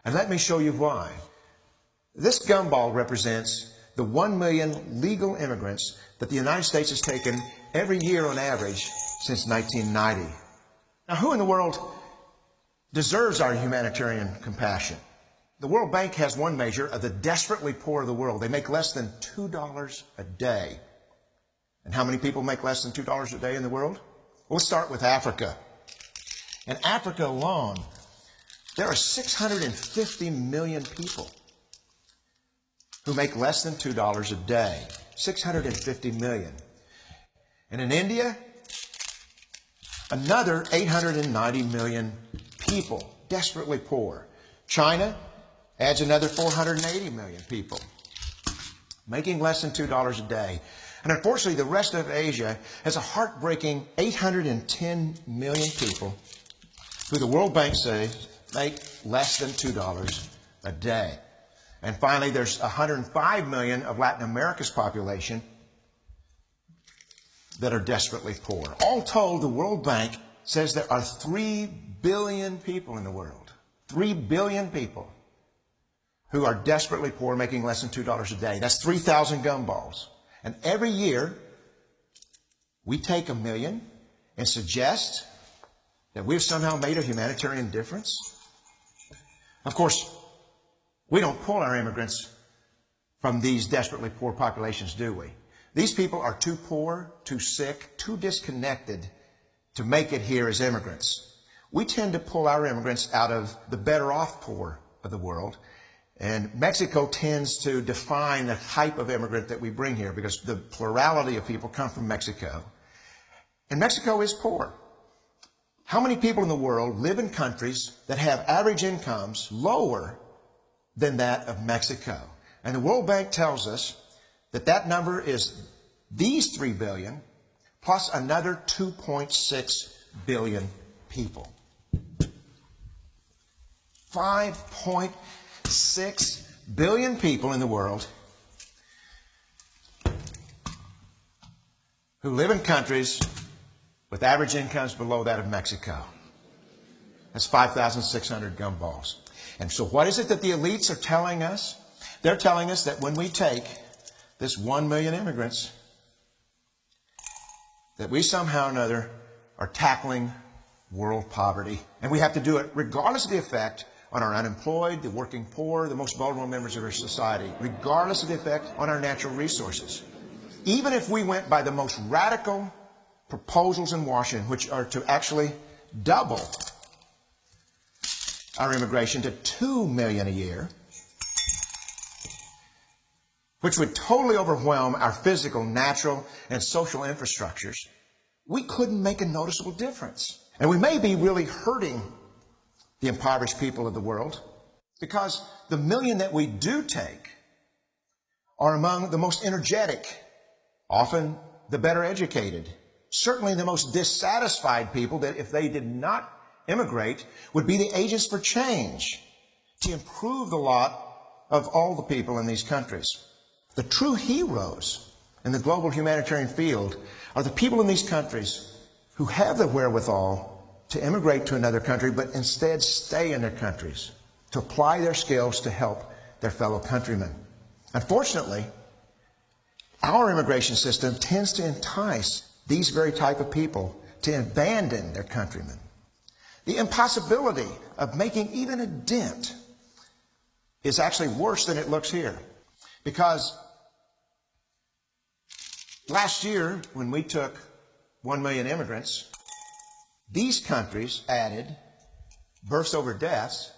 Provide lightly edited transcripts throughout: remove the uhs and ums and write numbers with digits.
And let me show you why. This gumball represents the 1 million legal immigrants that the United States has taken every year on average since 1990. Now, who in the world deserves our humanitarian compassion? The World Bank has one measure of the desperately poor of the world. They make less than $2 a day. And how many people make less than $2 a day in the world? Well, let's start with Africa. In Africa alone, there are 650 million people who make less than $2 a day. 650 million. And in India, another 890 million people, desperately poor. China adds another 480 million people, making less than $2 a day. And unfortunately, the rest of Asia has a heartbreaking 810 million people who the World Bank says make less than $2 a day. And finally, there's 105 million of Latin America's population that are desperately poor. All told, the World Bank says there are 3 billion people in the world. 3 billion people who are desperately poor, making less than $2 a day. That's 3,000 gumballs. And every year, we take 1 million and suggest that we've somehow made a humanitarian difference. Of course, we don't pull our immigrants from these desperately poor populations, do we? These people are too poor, too sick, too disconnected to make it here as immigrants. We tend to pull our immigrants out of the better off poor of the world. And Mexico tends to define the type of immigrant that we bring here because the plurality of people come from Mexico. And Mexico is poor. How many people in the world live in countries that have average incomes lower than that of Mexico? And the World Bank tells us that that number is these 3 billion plus another 2.6 billion people. 5.6 billion people in the world who live in countries with average incomes below that of Mexico. That's 5,600 gumballs. And so what is it that the elites are telling us? They're telling us that when we take this 1 million immigrants, that we somehow or another are tackling world poverty. And we have to do it regardless of the effect on our unemployed, the working poor, the most vulnerable members of our society, regardless of the effect on our natural resources. Even if we went by the most radical proposals in Washington, which are to actually double our immigration to 2 million a year, which would totally overwhelm our physical, natural, and social infrastructures, we couldn't make a noticeable difference. And we may be really hurting the impoverished people of the world because the million that we do take are among the most energetic, often the better educated, certainly the most dissatisfied people that if they did not immigrate would be the agents for change to improve the lot of all the people in these countries. The true heroes in the global humanitarian field are the people in these countries who have the wherewithal to immigrate to another country, but instead stay in their countries to apply their skills to help their fellow countrymen. Unfortunately, our immigration system tends to entice these very type of people to abandon their countrymen. The impossibility of making even a dent is actually worse than it looks here. Because last year, when we took 1 million immigrants, these countries added, births over deaths,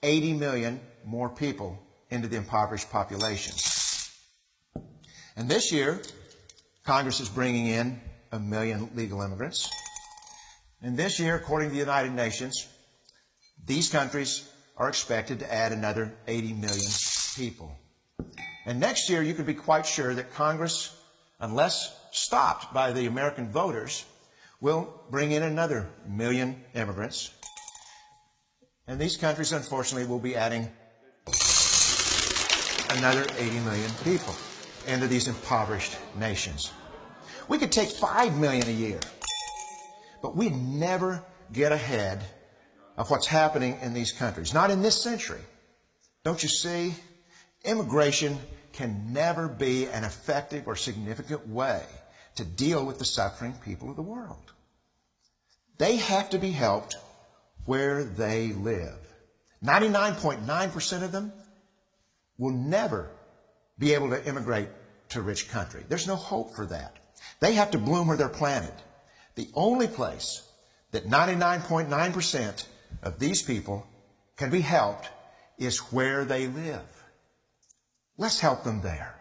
80 million more people into the impoverished populations. And this year, Congress is bringing in 1 million legal immigrants. And this year, according to the United Nations, these countries are expected to add another 80 million people. And next year, you can be quite sure that Congress, unless stopped by the American voters, will bring in another 1 million immigrants. And these countries, unfortunately, will be adding another 80 million people into these impoverished nations. We could take 5 million a year, but we'd never get ahead of what's happening in these countries. Not in this century. Don't you see? Immigration can never be an effective or significant way to deal with the suffering people of the world. They have to be helped where they live. 99.9% of them will never be able to immigrate to a rich country. There's no hope for that. They have to bloom where they're planted. The only place that 99.9% of these people can be helped is where they live. Let's help them there.